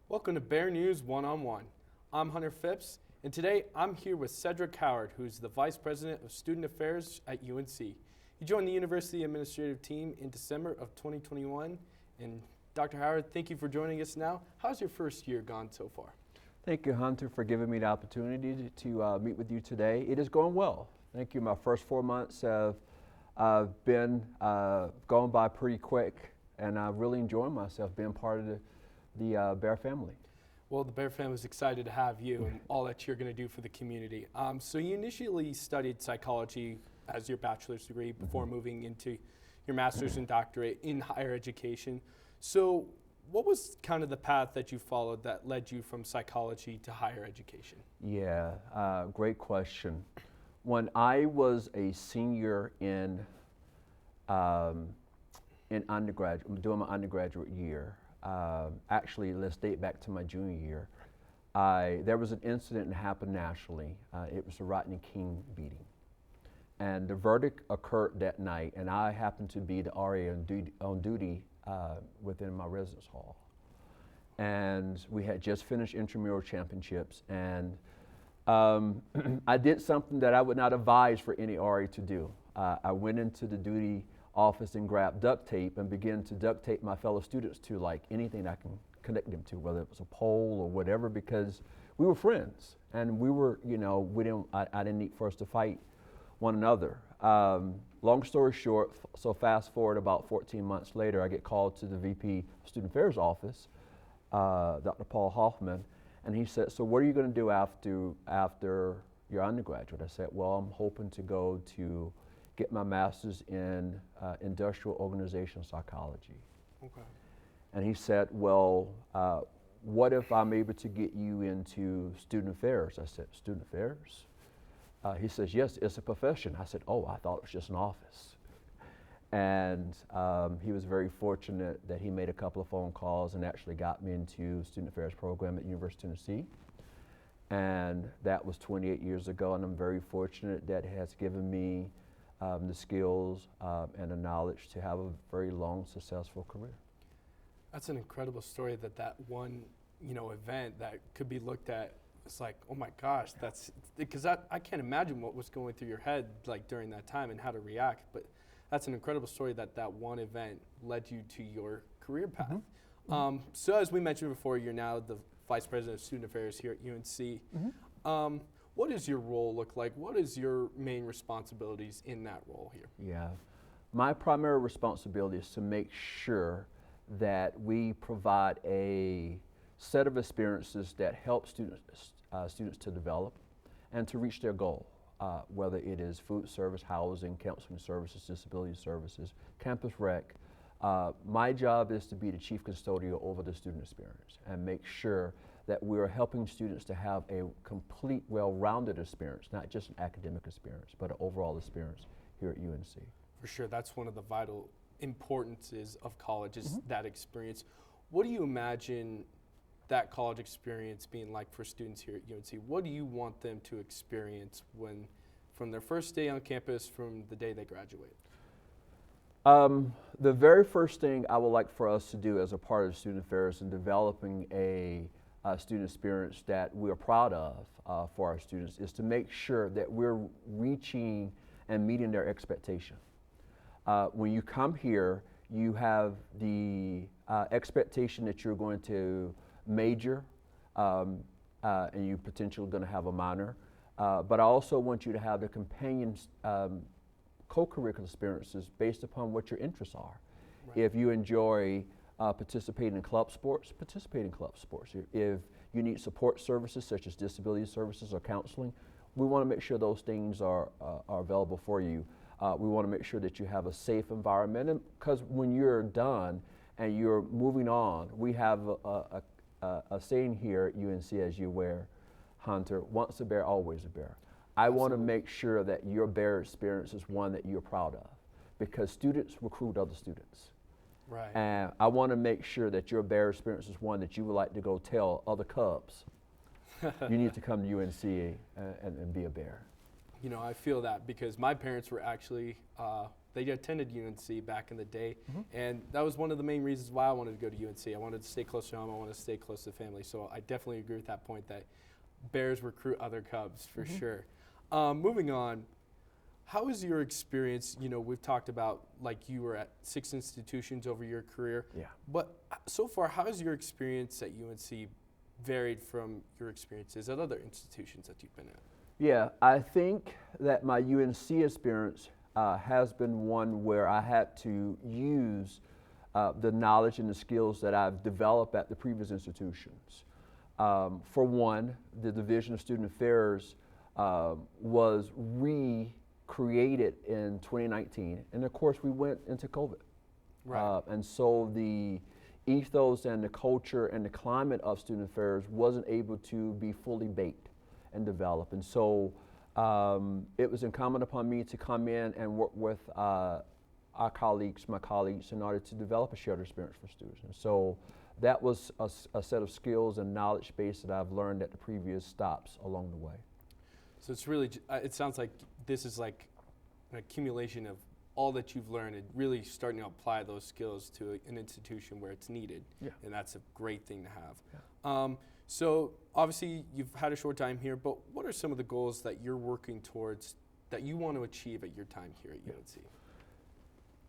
Welcome to Bear News One-on-One. I'm Hunter Phipps, and today I'm here with Cedric Howard, who's the Vice President of Student Affairs at UNC. He joined the University Administrative Team in December of 2021, and Dr. Howard, thank you for joining us now. How's your first year gone so far? Thank you, Hunter, for giving me the opportunity to meet with you today. It is going well. Thank you. My first 4 months have been going by pretty quick, and I've really enjoyed myself being part of the Bear family. Well, the Bear family is excited to have you and all that you're going to do for the community. So you initially studied psychology as your bachelor's degree before moving into your master's and doctorate in higher education. So what was kind of the path that you followed that led you from psychology to higher education? Yeah, great question. When I was a senior in undergraduate, doing my undergraduate year, actually, let's date back to my junior year. There was an incident that happened nationally. It was the Rodney King beating. And the verdict occurred that night, and I happened to be the RA on duty within my residence hall. And we had just finished intramural championships, and I did something that I would not advise for any RA to do. I went into the duty office and grabbed duct tape and began to duct tape my fellow students to like anything I can connect them to, whether it was a pole or whatever, because we were friends and we were, I didn't need for us to fight one another. Long story short, so fast forward about 14 months later, I get called to the VP of Student Affairs office, Dr. Paul Hoffman, and he said, so what are you going to do after your undergraduate? I said, well, I'm hoping to go to get my master's in industrial organizational psychology. Okay. And he said, well, what if I'm able to get you into student affairs? I said, student affairs? He says, yes, it's a profession. I said, oh, I thought it was just an office. And he was very fortunate that he made a couple of phone calls and actually got me into student affairs program at University of Tennessee. And that was 28 years ago, and I'm very fortunate that it has given me the skills and the knowledge to have a very long, successful career. That's an incredible story that one, event that could be looked at. It's like, oh my gosh, that's because I can't imagine what was going through your head like during that time and how to react. But that's an incredible story that one event led you to your career path. So as we mentioned before, you're now the Vice President of Student Affairs here at UNC. What does your role look like? What is your main responsibilities in that role here? Yeah, my primary responsibility is to make sure that we provide a set of experiences that help students to develop and to reach their goal, whether it is food service, housing, counseling services, disability services, campus rec. My job is to be the chief custodian over the student experience and make sure that we're helping students to have a complete, well-rounded experience, not just an academic experience, but an overall experience here at UNC. For sure, that's one of the vital importances of college is that experience. What do you imagine that college experience being like for students here at UNC? What do you want them to experience from their first day on campus, from the day they graduate? The very first thing I would like for us to do as a part of student affairs in developing a student experience that we're proud of for our students is to make sure that we're reaching and meeting their expectation. When you come here, you have the expectation that you're going to major and you potentially going to have a minor, but I also want you to have the companion co-curricular experiences based upon what your interests are. Right. If you enjoy participating in club sports, participate in club sports. If you need support services such as disability services or counseling, we want to make sure those things are available for you. We want to make sure that you have a safe environment, because when you're done and you're moving on, we have a saying here at UNC, as you aware, Hunter, once a bear, always a bear. I want to make sure that your bear experience is one that you're proud of, because students recruit other students. Right. And I want to make sure that your bear experience is one that you would like to go tell other Cubs, you need to come to UNC and be a bear. I feel that because my parents were actually they attended UNC back in the day, and that was one of the main reasons why I wanted to go to UNC. I wanted to stay close to home. I wanted to stay close to family. So I definitely agree with that point that Bears recruit other Cubs for sure. Moving on, how is your experience? You know, we've talked about like you were at 6 institutions over your career. Yeah. But so far, how has your experience at UNC varied from your experiences at other institutions that you've been at? Yeah, I think that my UNC experience has been one where I had to use the knowledge and the skills that I've developed at the previous institutions. For one, the Division of Student Affairs was recreated in 2019, and of course we went into COVID. Right. And so the ethos and the culture and the climate of student affairs wasn't able to be fully baked and developed. And so it was incumbent upon me to come in and work with my colleagues, in order to develop a shared experience for students. And so that was a set of skills and knowledge base that I've learned at the previous stops along the way. So it's really, it sounds like this is like an accumulation of all that you've learned and really starting to apply those skills to an institution where it's needed. Yeah. And that's a great thing to have. Yeah. So obviously you've had a short time here, but what are some of the goals that you're working towards that you want to achieve at your time here at UNC?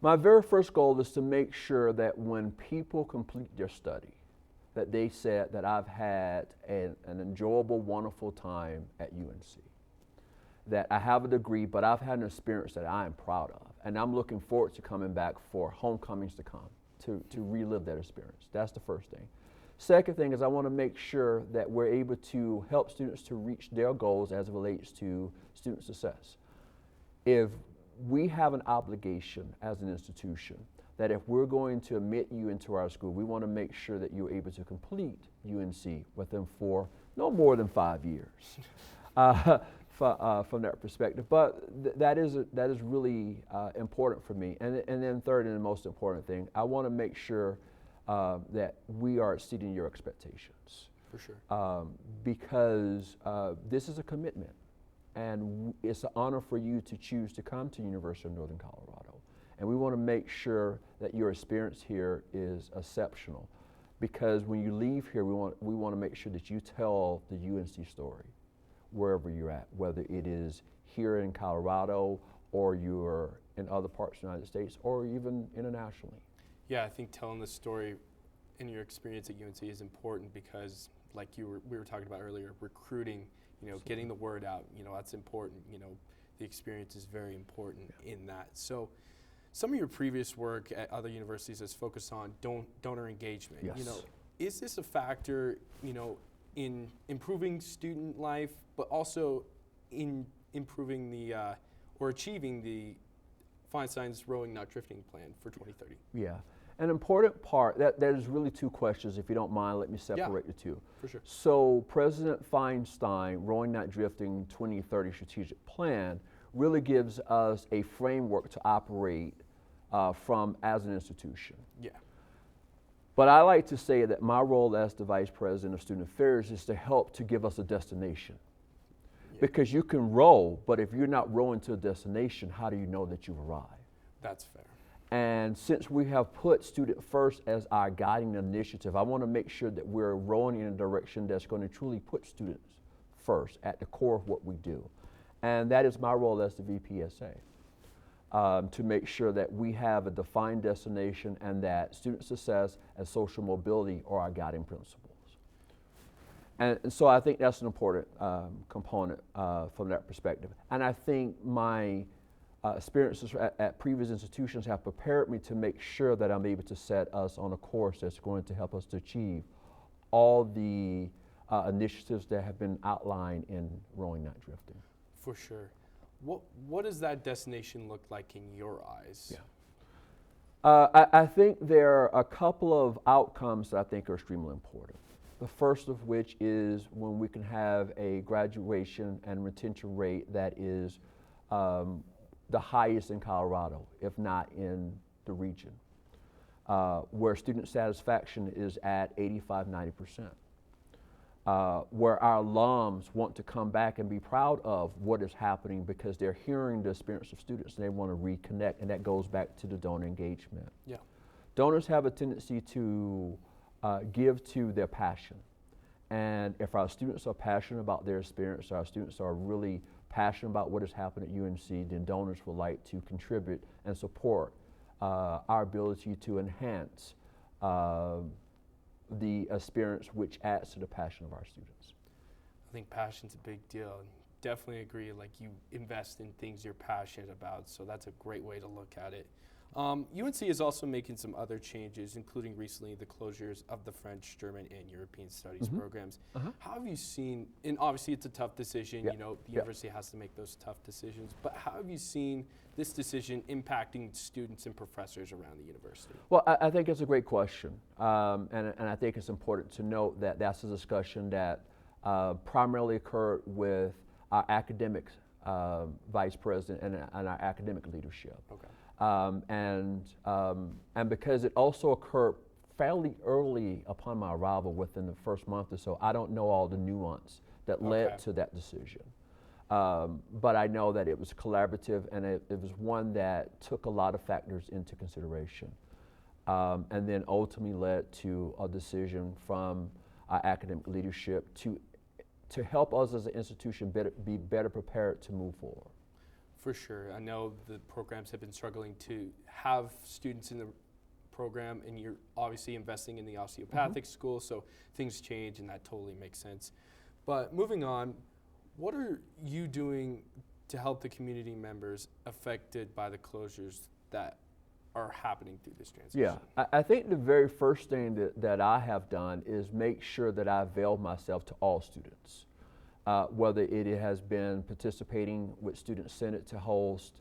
My very first goal is to make sure that when people complete their study, that they said that I've had an enjoyable, wonderful time at UNC. That I have a degree, but I've had an experience that I am proud of. And I'm looking forward to coming back for homecomings to come, to relive that experience. That's the first thing. Second thing is I want to make sure that we're able to help students to reach their goals as it relates to student success. If we have an obligation as an institution that if we're going to admit you into our school, we want to make sure that you're able to complete UNC within no more than 5 years. From that perspective, but that is really important for me. And then third and the most important thing, I want to make sure that we are exceeding your expectations. For sure. Because this is a commitment, and it's an honor for you to choose to come to University of Northern Colorado. And we want to make sure that your experience here is exceptional, because when you leave here, we want to make sure that you tell the UNC story wherever you're at, whether it is here in Colorado or you're in other parts of the United States or even internationally. Yeah, I think telling the story in your experience at UNC is important because, like we were talking about earlier, recruiting, getting the word out, that's important. The experience is very important in that. So some of your previous work at other universities has focused on donor engagement. Yes. Is this a factor, in improving student life, but also in improving or achieving the Feinstein's Rowing Not Drifting plan for 2030? Yeah, an important part, there's really two questions. If you don't mind, let me separate the two. For sure. So President Feinstein, Rowing Not Drifting 2030 strategic plan really gives us a framework to operate from as an institution. Yeah. But I like to say that my role as the Vice President of Student Affairs is to help to give us a destination. Yeah. Because you can row, but if you're not rowing to a destination, how do you know that you've arrived? That's fair. And since we have put student first as our guiding initiative, I want to make sure that we're rowing in a direction that's going to truly put students first at the core of what we do. And that is my role as the VPSA. To make sure that we have a defined destination and that student success and social mobility are our guiding principles. And so I think that's an important component from that perspective. And I think my experiences at previous institutions have prepared me to make sure that I'm able to set us on a course that's going to help us to achieve all the initiatives that have been outlined in Rowing Not Drifting. For sure. What does that destination look like in your eyes? Yeah. I think there are a couple of outcomes that I think are extremely important. The first of which is when we can have a graduation and retention rate that is the highest in Colorado, if not in the region, where student satisfaction is at 85–90%. where our alums want to come back and be proud of what is happening because they're hearing the experience of students and they want to reconnect, and that goes back to the donor engagement. Yeah. Donors have a tendency to give to their passion. And if our students are passionate about their experience, our students are really passionate about what has happened at UNC, then donors would like to contribute and support our ability to enhance the experience, which adds to the passion of our students. I think passion's a big deal. And definitely agree, like you invest in things you're passionate about, so that's a great way to look at it. UNC is also making some other changes, including recently the closures of the French, German, and European Studies programs. How have you seen, and obviously it's a tough decision, you know, the university has to make those tough decisions, but how have you seen this decision impacting students and professors around the university? Well, I think it's a great question, and I think it's important to note that that's a discussion that primarily occurred with our academic vice president and our academic leadership. Okay. And because it also occurred fairly early upon my arrival, within the first month or so, I don't know all the nuance that led to that decision. But I know that it was collaborative, and it was one that took a lot of factors into consideration, and then ultimately led to a decision from our academic leadership to help us as an institution be better prepared to move forward. For sure. I know the programs have been struggling to have students in the program, and you're obviously investing in the osteopathic school, so things change, and that totally makes sense. But moving on, what are you doing to help the community members affected by the closures that are happening through this transition? Yeah, I think the very first thing that I have done is make sure that I avail myself to all students. Whether it has been participating with Student Senate to host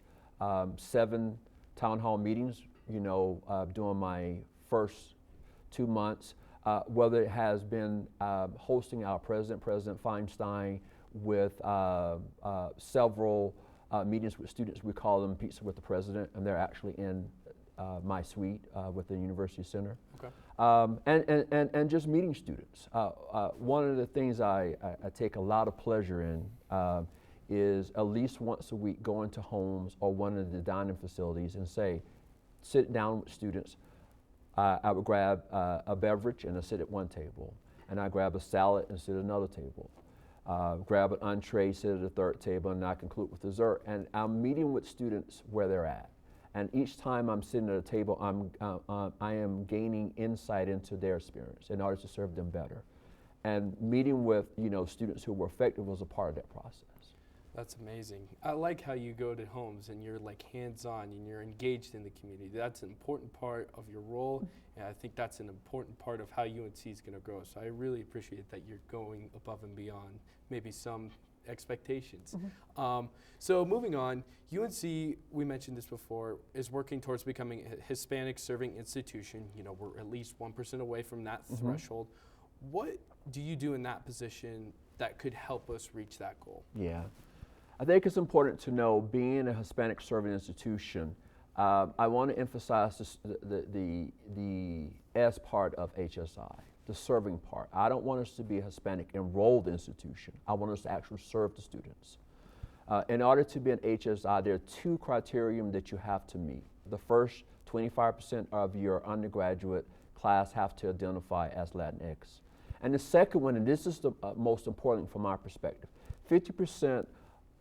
7 town hall meetings, you know, during my first 2 months, whether it has been hosting our president, President Feinstein, with several meetings with students. We call them Pizza with the President, and they're actually in my suite with the University Center. Okay. And just meeting students. One of the things I take a lot of pleasure in is at least once a week going to homes or one of the dining facilities and sit down with students. I would grab a beverage and I sit at one table, and I grab a salad and sit at another table. Grab an entree, sit at a third table, and I conclude with dessert. And I'm meeting with students where they're at. And each time I'm sitting at a table, I am gaining insight into their experience in order to serve them better. And meeting with students who were affected was a part of that process. That's amazing. I like how you go to homes and you're like hands-on and you're engaged in the community. That's an important part of your role, and I think that's an important part of how UNC is going to grow. So I really appreciate that you're going above and beyond maybe some expectations. So moving on, UNC, we mentioned this before, is working towards becoming a Hispanic serving institution. You know, we're at least 1% away from that threshold. What do you do in that position that could help us reach that goal? Yeah, I think it's important to know, being a Hispanic serving institution, I want to emphasize this, the S part of HSI. The serving part. I don't want us to be a Hispanic enrolled institution. I want us to actually serve the students. In order to be an HSI, there are 2 criteria that you have to meet. The first, 25% of your undergraduate class have to identify as Latinx. And the second one, and this is the most important from our perspective, 50%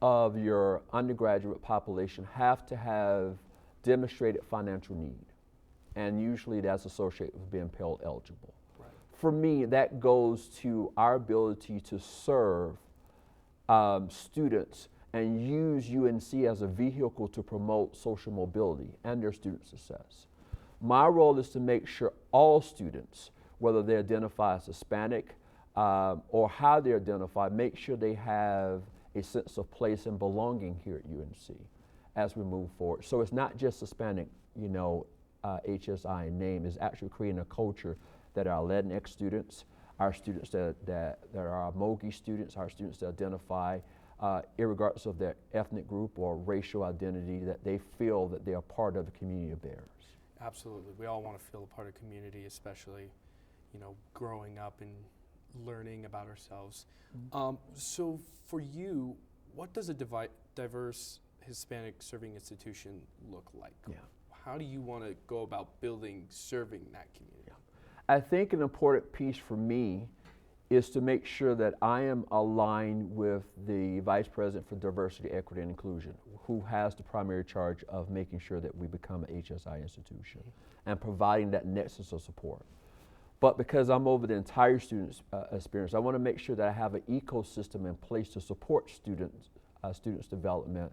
of your undergraduate population have to have demonstrated financial need. And usually that's associated with being Pell eligible. For me, that goes to our ability to serve students and use UNC as a vehicle to promote social mobility and their student success. My role is to make sure all students, whether they identify as Hispanic or how they identify, make sure they have a sense of place and belonging here at UNC as we move forward. So it's not just Hispanic, HSI in name. It's actually creating a culture that our Latinx students, our students that are our Mogi students, our students that identify, irregardless of their ethnic group or racial identity, that they feel that they are part of the community of theirs. Absolutely. We all want to feel a part of community, especially, growing up and learning about ourselves. So for you, what does a diverse Hispanic serving institution look like? Yeah. How do you want to go about serving that community? I think an important piece for me is to make sure that I am aligned with the Vice President for Diversity, Equity, and Inclusion, who has the primary charge of making sure that we become an HSI institution and providing that nexus of support. But because I'm over the entire student experience, I want to make sure that I have an ecosystem in place to support students' development,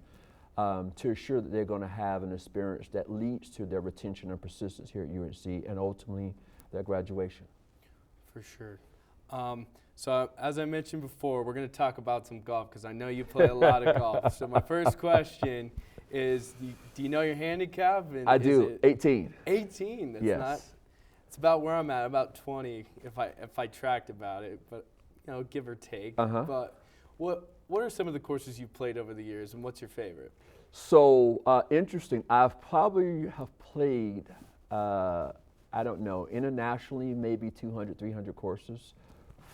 to ensure that they're going to have an experience that leads to their retention and persistence here at UNC and ultimately their graduation. For sure. So as I mentioned before, we're going to talk about some golf because I know you play a lot of golf. So my first question is, do you know your handicap? And I do. 18. 18. That's yes. not. It's about where I'm at, about 20 if I tracked about it, but give or take. But what are some of the courses you've played over the years, and what's your favorite? So interesting. I've probably have played, I don't know, internationally maybe 200, 300 courses,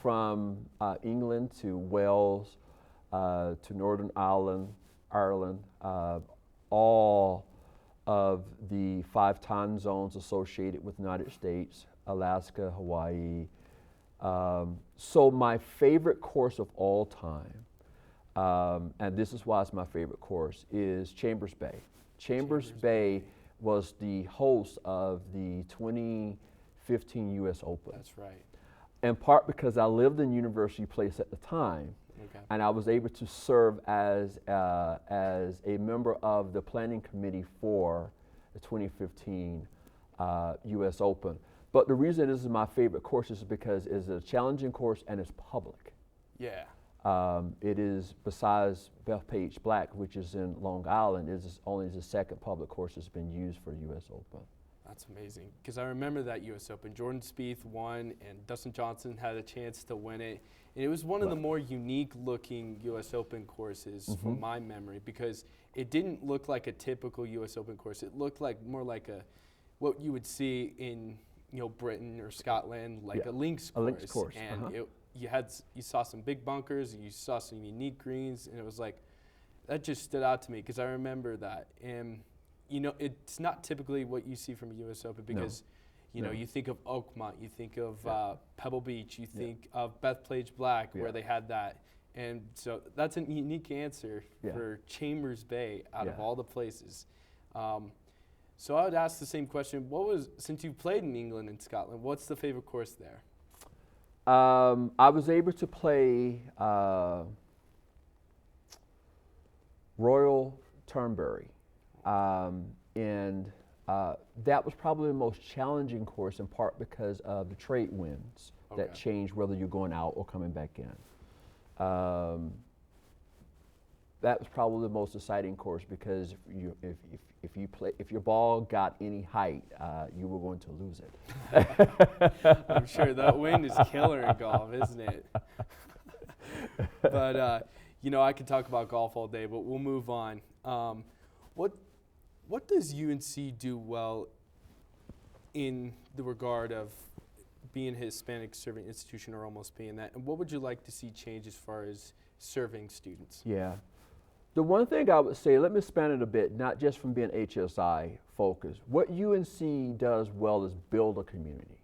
from England to Wales to Northern Ireland, all of the 5 time zones associated with the United States, Alaska, Hawaii. So my favorite course of all time, and this is why it's my favorite course, is Chambers Bay. Chambers Bay was the host of the 2015 U.S. Open. That's right. In part because I lived in University Place at the time, and I was able to serve as a member of the planning committee for the 2015 U.S. Open. But the reason this is my favorite course is because it's a challenging course and it's public. Yeah. It is, besides Bethpage Black, which is in Long Island, it is only the second public course that's been used for the U.S. Open. That's amazing, because I remember that U.S. Open. Jordan Spieth won, and Dustin Johnson had a chance to win it. And it was one of the more unique-looking U.S. Open courses from my memory, because it didn't look like a typical U.S. Open course. It looked like more like what you would see in Britain or Scotland, like a links course. A links course. And you saw some big bunkers, and you saw some unique greens, and it was like that just stood out to me because I remember that. And it's not typically what you see from a U.S. Open because, you think of Oakmont, you think of Pebble Beach, you think of Bethpage Black where they had that. And so that's a unique answer for Chambers Bay out of all the places. So I would ask the same question. Since you've played in England and Scotland, what's the favorite course there? I was able to play Royal Turnberry. And that was probably the most challenging course, in part because of the trade winds that change whether you're going out or coming back in. That was probably the most exciting course because if your ball got any height, you were going to lose it. I'm sure that wind is killer in golf, isn't it? But I could talk about golf all day, but we'll move on. What does UNC do well in the regard of being a Hispanic serving institution or almost being that? And what would you like to see change as far as serving students? Yeah. The one thing I would say, let me expand it a bit, not just from being HSI focused. What UNC does well is build a community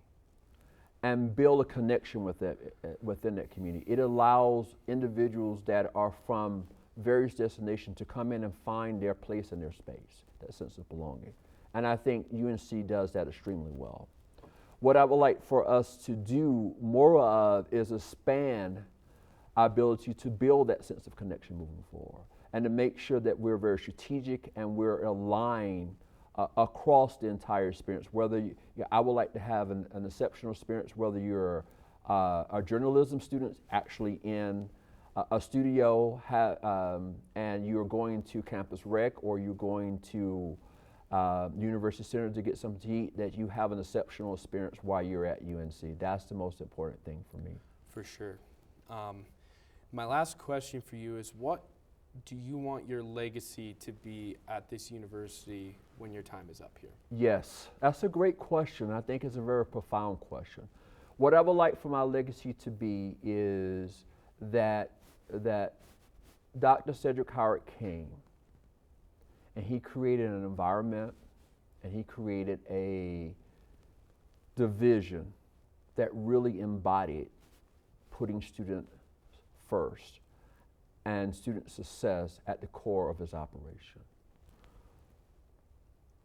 and build a connection within that community. It allows individuals that are from various destinations to come in and find their place in their space, that sense of belonging. And I think UNC does that extremely well. What I would like for us to do more of is expand our ability to build that sense of connection moving forward and to make sure that we're very strategic and we're aligned across the entire experience. I would like to have an exceptional experience, whether you're a journalism student actually in a studio and you're going to Campus Rec or you're going to University Center to get something to eat, that you have an exceptional experience while you're at UNC. That's the most important thing for me. For sure. My last question for you is, what do you want your legacy to be at this university when your time is up here? Yes, that's a great question. I think it's a very profound question. what I would like for my legacy to be is that Dr. Cedric Howard came and he created an environment and he created a division that really embodied putting students first and student success at the core of his operation.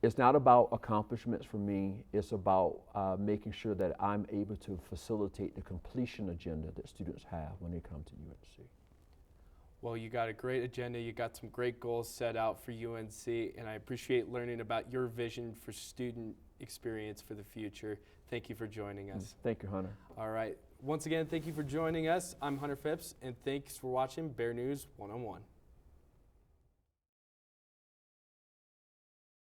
It's not about accomplishments for me, it's about making sure that I'm able to facilitate the completion agenda that students have when they come to UNC. Well, you got a great agenda, you got some great goals set out for UNC, and I appreciate learning about your vision for student experience for the future. Thank you for joining us. Thank you, Hunter. All right. Once again, thank you for joining us. I'm Hunter Phipps, and thanks for watching Bear News 101.